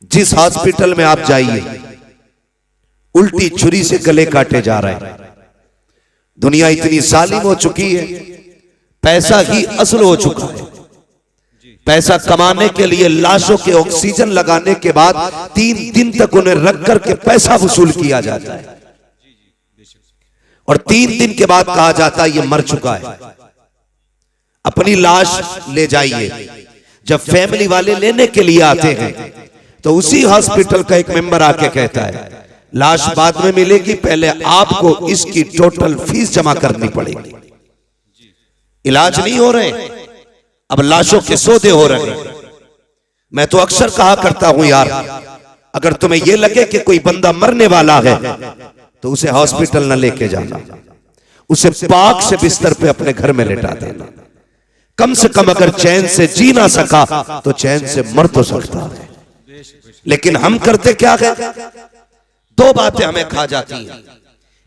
जिस हॉस्पिटल में आप जाइए उल्टी छुरी से गले काटे जा रहे हैं। दुनिया इतनी जालिम हो चुकी है, पैसा ही असल हो चुका है। पैसा कमाने के लिए लाशों के ऑक्सीजन लगाने के बाद 3 दिन तक उन्हें रख करके पैसा वसूल किया जाता है और 3 दिन के बाद कहा जाता है ये मर चुका है, अपनी लाश ले जाइए। जब फैमिली वाले लेने के लिए आते हैं तो उसी हॉस्पिटल का एक मेंबर आके कहता है लाश बाद में मिलेगी, पहले आपको इसकी टोटल फीस जमा करनी पड़ेगी। इलाज नहीं हो रहे, अब लाशों के सौदे हो रहे हैं। मैं तो अक्सर कहा करता हूं यार, अगर तुम्हें यह लगे कि कोई बंदा मरने वाला है तो उसे हॉस्पिटल न लेके जाना, उसे पाक से बिस्तर पे अपने घर में लेटा देना। कम से कम अगर चैन से जी ना सका तो चैन से मर तो सकता है। लेकिन हम करते क्या है, 2 बातें हमें खा जाती हैं।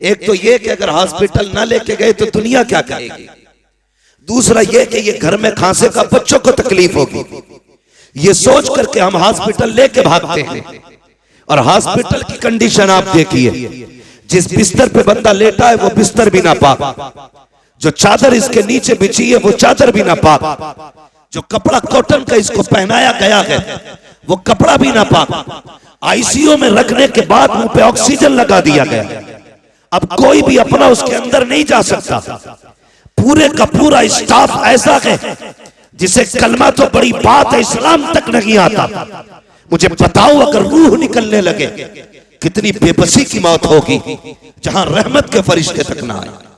एक तो ये कि अगर हॉस्पिटल ना लेके गए तो दुनिया क्या कहेगी, दूसरा ये कि ये घर में खांसे का बच्चों को तकलीफ होगी। ये सोच करके हम हॉस्पिटल लेके भागते हैं। और हॉस्पिटल की कंडीशन आप देखिए, जिस बिस्तर पे बंदा लेटा है वो बिस्तर भी ना पाक, जो चादर इसके नीचे बिछी है वो चादर भी ना पाक, जो कपड़ा कॉटन का इसको पहनाया गया है वो कपड़ा भी ना पाक, आईसीयू में रखने के बाद मुंह पे ऑक्सीजन लगा दिया गया। अब कोई भी अपना उसके अंदर नहीं जा सकता। पूरे का पूरा स्टाफ ऐसा है जिसे कलमा तो बड़ी बात है, इस्लाम तक नहीं आता। मुझे बताओ अगर रूह निकलने लगे कितनी बेबसी की मौत होगी, जहां रहमत के फरिश्ते तक ना आए।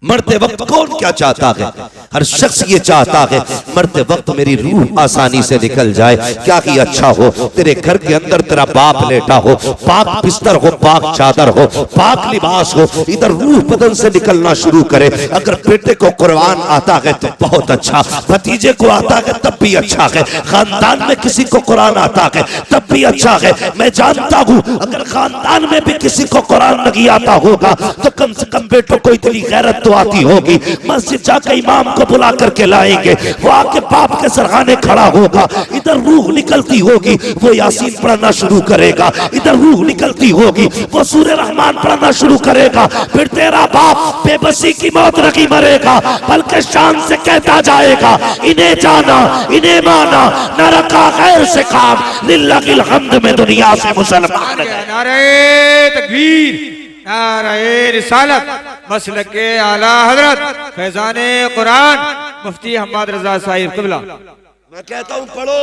मरते वक्त कौन क्या चाहता है, हर शख्स ये चाहता है मरते वक्त मेरी रूह आसानी से निकल जाए। क्या ही अच्छा हो तेरे घर के अंदर तेरा बाप लेटा हो, पाक बिस्तर हो, पाक चादर हो, पाक लिबास हो, इधर रूह बदन से निकलना शुरू करे। अगर बेटे को कुरान आता है तो बहुत अच्छा, भतीजे को आता है तब भी अच्छा है, खानदान में किसी को कुरान आता है तब भी अच्छा है। मैं जानता हूं अगर खानदान में भी किसी को कुरान नहीं आता होगा तो कम से कम बेटों को इतनी गैरत तो आती होगी। मस्जिद जाकर इमाम को बुला करके लाएंगे, वो आके बाप के सरहाने खड़ा होगा, इधर रूह निकलती होगी वो यासीन पढ़ना शुरू करेगा, इधर रूह निकलती होगी वो सूरह रहमान पढ़ना शुरू करेगा। फिर तेरा बाप बेबसी की मौत नहीं मरेगा बल्कि शान से कहता जाएगा इन्हें जाना इन्हें माना, न रखा गैर से काम, लिल्लाहिल हम्द में दुनिया से मुसलमान। नारे तकबीर, नारे रिसालत, मसलक के आला हजरत फैजाने कुरान मुफ्ती हम्मद रजा साहिब क़िबला। मैं कहता हूं पढ़ो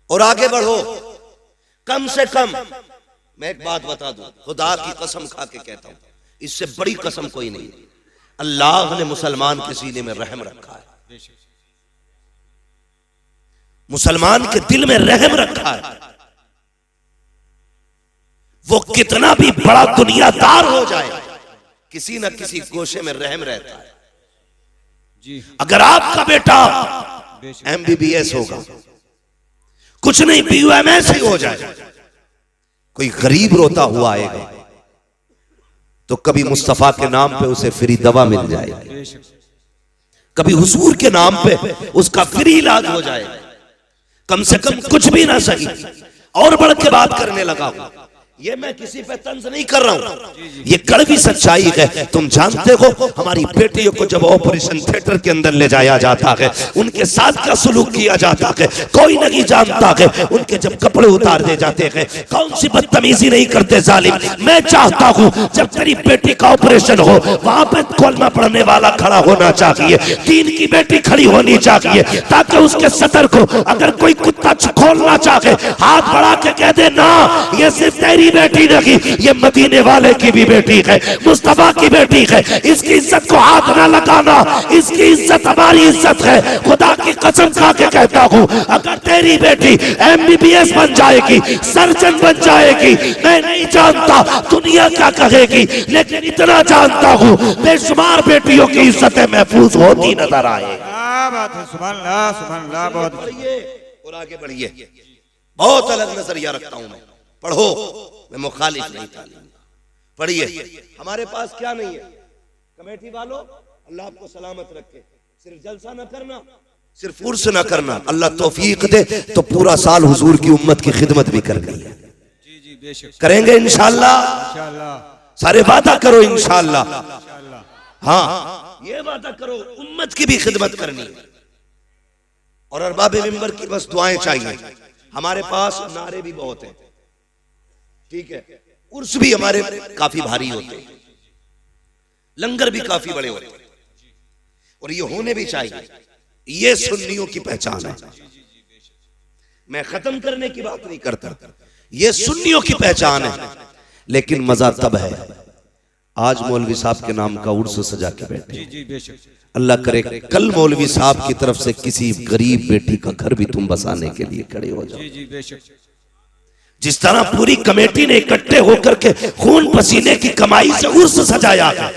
और आगे बढ़ो। कम से कम मैं एक बात बता दूं, खुदा की कसम खा के कहता हूं, इससे बड़ी कसम कोई नहीं, अल्लाह ने मुसलमान के सीने में रहम रखा है, मुसलमान के दिल में रहम रखा है। वो कितना भी बड़ा दुनियादार हो जाए किसी न किसी गोशे में रहम रहता है। जी अगर आपका बेटा MBBS होगा, कुछ नहीं PUMS ही हो जाए, कोई गरीब रोता हुआ आएगा तो कभी मुस्तफा के नाम पे उसे फ्री दवा मिल जाएगी, कभी हुजूर के नाम पे उसका फ्री इलाज हो जाएगा। कम से कम कुछ भी ना सही और बढ़ के बात करने लगा हूं, ये मैं किसी पे तंज नहीं कर रहा हूं, ये कड़वी सच्चाई है। तुम जानते हो हमारी बेटियों को जब ऑपरेशन थिएटर के अंदर ले जाया जाता है उनके साथ क्या सुलूक किया जाता है कोई नहीं जानता है। उनके जब कपड़े उतार दे जाते हैं कौन सी बदतमीजी नहीं करते जालिम। मैं चाहता हूं जब तेरी बेटी का ऑपरेशन हो वहां पे कलमा पढ़ने वाला खड़ा होना चाहिए, दीन की बेटी खड़ी होनी चाहिए, ताकि उसके सतर को अगर कोई कुत्ता खोलना चाहे हाथ बढ़ा के कह दे ना ये सिर्फ तेरी बेटी नहीं, ये मदीने वाले की भी बेटी है, मुस्तफा की बेटी है, इसकी इज्जत को हाथ ना लगाना, इसकी इज्जत हमारी इज्जत है। खुदा की कसम खा के कहता हूं अगर तेरी बेटी MBBS बन जाएगी, सर्जन बन जाएगी, मैं नहीं जानता दुनिया क्या कहेगी, लेकिन इतना जानता हूं बेशुमार बेटियों की इज्जतें महफूज होती नजर आए। सुभान अल्लाह, सुभान अल्लाह। बहुत बढ़िए और आगे बढ़िए। बहुत अलग नजरिया रखता हूं मैं, पढ़ो, मैं मुखालिफ नहीं तालीम, पढ़िए। हमारे पास क्या नहीं है, कमेटी वालों अल्लाह आपको सलामत रखे, सिर्फ जलसा न करना, सिर्फ उर्स ना करना, अल्लाह तौफीक दे तो पूरा साल हुजूर की उम्मत की खिदमत भी करनी है। जी जी बेशक करेंगे इंशाअल्लाह, इंशाअल्लाह सारे वादा करो इंशाअल्लाह। हाँ, ये वादा करो उम्मत की भी खिदमत करनी है। और अरबाब मिंबर की बस दुआएं चाहिए। हमारे पास नारे भी बहुत हैं, ठीक है, उर्स भी हमारे काफी भारी होते हैं, लंगर भी काफी बड़े होते हैं, और ये होने भी चाहिए। ये सुन्नियों की पहचान है। मैं खत्म करने की बात नहीं करता, ये सुन्नियों की पहचान है। लेकिन मजा तब है, आज मौलवी साहब के नाम का उर्स सजा के बैठे। जी जी बेशक अल्लाह करे कल मौलवी साहब की तरफ से किसी गरीब बेटी का घर भी तुम बसाने के लिए खड़े हो जाओ। जी जी बेशक जिस तरह पूरी कमेटी ने इकट्ठे होकर के खून पसीने की कमाई से उर्स सजाया है,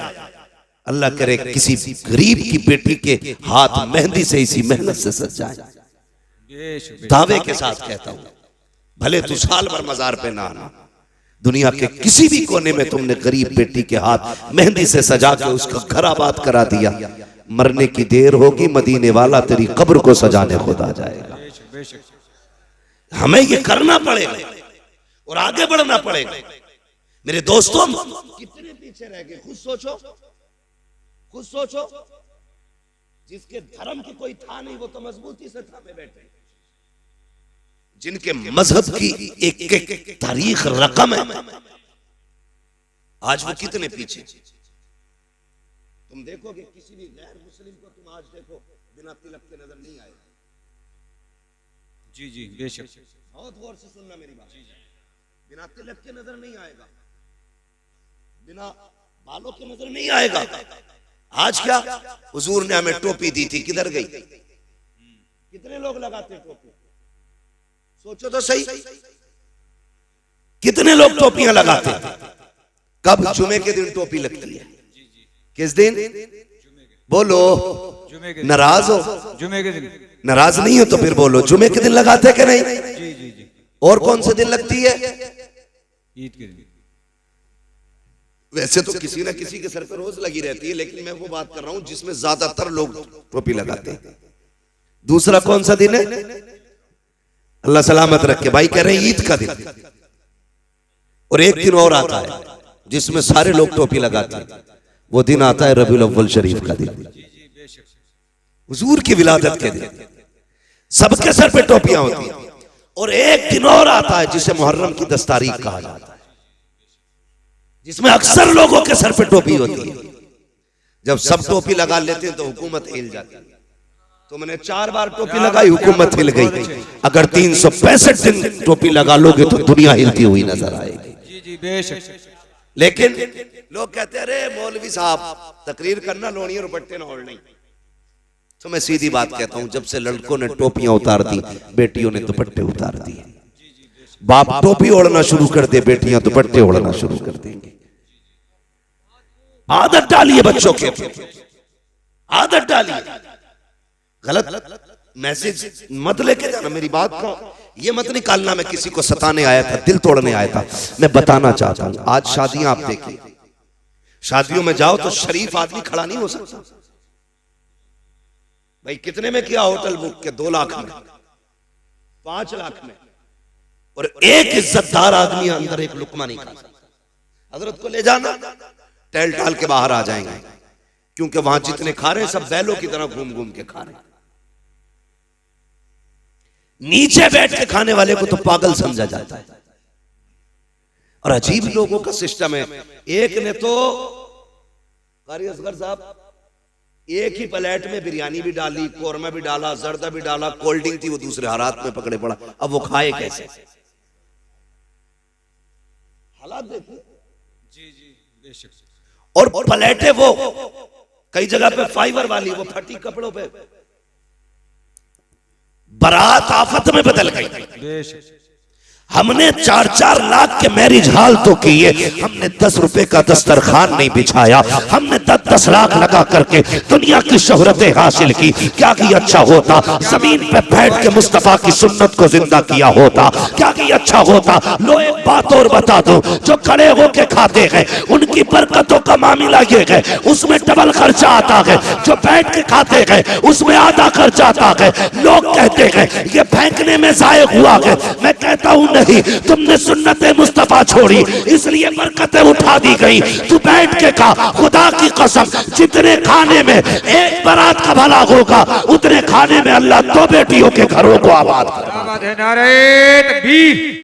अल्लाह करे किसी गरीब की बेटी के हाथ मेहंदी से इसी मेहनत से सज जाए। बेशक दावे के साथ कहता हूं, भले तू साल भर मजार पे ना आना, दुनिया के किसी भी कोने में तुमने गरीब बेटी के हाथ मेहंदी से सजा के उसका घर आबाद करा दिया, मरने की देर होगी मदीने वाला तेरी कब्र को सजाने खुद आ जाएगा। हमें ये करना पड़ेगा और आगे बढ़ना पड़ेगा। मेरे दोस्तों, कितने पीछे रह गए, खुद सोचो, खुद सोचो। जिसके धर्म की कोई था नहीं वो तो मजबूती से थामे बैठे, जिनके मजहब की एक एक तारीख रकम है, आज वो कितने पीछे। तुम देखोगे किसी भी गैर मुस्लिम को, तुम आज देखो बिना तिलक के नजर नहीं आएगा। जी जी बेशक बहुत गौर से सुनना मेरी बात, बिना तिलक के नजर नहीं आएगा, बिना बालों के नजर नहीं आएगा। आज क्या हुजूर ने हमें टोपी दी थी, किधर गई? कितने लोग लगाते टोपी? सोचो तो सही, कितने लोग टोपियां लगाते? कब? जुमे के दिन टोपी लगती है। किस दिन? बोलो, नाराज हो? जुमे के दिन नाराज नहीं हो तो फिर बोलो, जुमे के दिन लगाते कि नहीं? जी जी जी और कौन से दिन लगती है? ईद के दिन। वैसे तो किसी ना किसी के सर पर रोज लगी रहती है, लेकिन मैं वो बात कर रहा हूं जिसमें ज्यादातर लोग टोपी लगाते हैं। दूसरा कौन सा दिन है? अल्लाह सलामत रखे, भाई कह रहे हैं ईद का दिन। और एक दिन और आता है जिसमें सारे लोग टोपी लगाते हैं, वो दिन आता है रबीउल अव्वल शरीफ का दिन, हुजूर की विलादत के दिन। सबके सर पे टोपियां होती हैं। और एक दिन और आता है जिसे मुहर्रम की 10 तारीख कहा जाता है, जिसमें अक्सर लोगों के सर पे टोपी होती है। जब सब टोपी लगा लेते हैं तो हुकूमत हिल जाती है। तो मैंने 4 बार टोपी लगाई, हुकूमत हिल गई। अगर 365 दिन टोपी लगा लोगे तो दुनिया हिलती हुई नजर आएगी। जी जी बेशक। लेकिन लोग कहते हैं अरे मौलवी साहब तकरीर करना, लोनी और दुपट्टे ना ओढ़ना। तो मैं सीधी बात कहता हूं, जब से लड़कों ने टोपियां उतार दी, बेटियों ने दुपट्टे उतार दिए। बाप टोपी ओढ़ना शुरू कर दे, बेटियां दुपट्टे ओढ़ना शुरू कर देंगे। आदत डालिए बच्चों के, आदत डालिए। गलत मैसेज मत लेके जाना। मेरी बात का ये मत निकालना मैं किसी को सताने आया था, दिल तोड़ने आया था। मैं बताना चाहता हूं, आज शादियां आप देखिए, शादियों में जाओ तो शरीफ आदमी खड़ा नहीं हो सकता। भाई कितने में किया होटल बुक के? 2 लाख में, 5 लाख में। और एक इज्जतदार आदमी अंदर एक लुकमा नहीं खा सकता। हजरत को ले जाना, टहल टाल के बाहर आ जाएंगे, क्योंकि वहां जितने खा रहे हैं सब बैलों की तरह घूम घूम के खा रहे हैं। नीचे बैठ के खाने वाले को तो पागल समझा जाता है। और अजीब लोगों का सिस्टम है। एक ने तो कारी असगर साहब एक ही प्लेट में बिरयानी भी डाली, कोरमा भी डाला, जर्दा भी डाला, कोल्ड ड्रिंक थी, वो दूसरे हालात में पकड़े पड़ा। अब वो खाए कैसे? हालात देखिए। जी जी बेशक। और प्लेटें वो कई जगह पे फाइबर वाली, वो फटी कपड़ों पे। बारात आफत में बदल गई। हमने 4-4 लाख के मैरिज हॉल तो किए, हमने 10 रुपए का दस्तरखान नहीं बिछाया। हमने 10-10 लाख लगा करके दुनिया की शोहरतें हासिल की। क्या कि अच्छा होता जमीन पे बैठ के मुस्तफा की सुन्नत को जिंदा किया होता। क्या कि अच्छा होता। लो एक बात और बता दो, जो खड़े होके खाते हैं उनकी बरकतों का मामला ये है, उसमें डबल खर्चा आता है। जो बैठ के खाते हैं उसमें आधा खर्चा आता है। लोग कहते हैं ये फेंकने में जायक हुआ है। मैं कहता हूं नहीं, तुमने सुन्नते मुस्तफा छोड़ी इसलिए बरकतें उठा दी गई। तू बैठ के खा, खुदा की कसम जितने खाने में एक बारात का भला होगा उतने खाने में अल्लाह 2 बेटियों के घरों को आबाद करेगा। नारे तकबीर।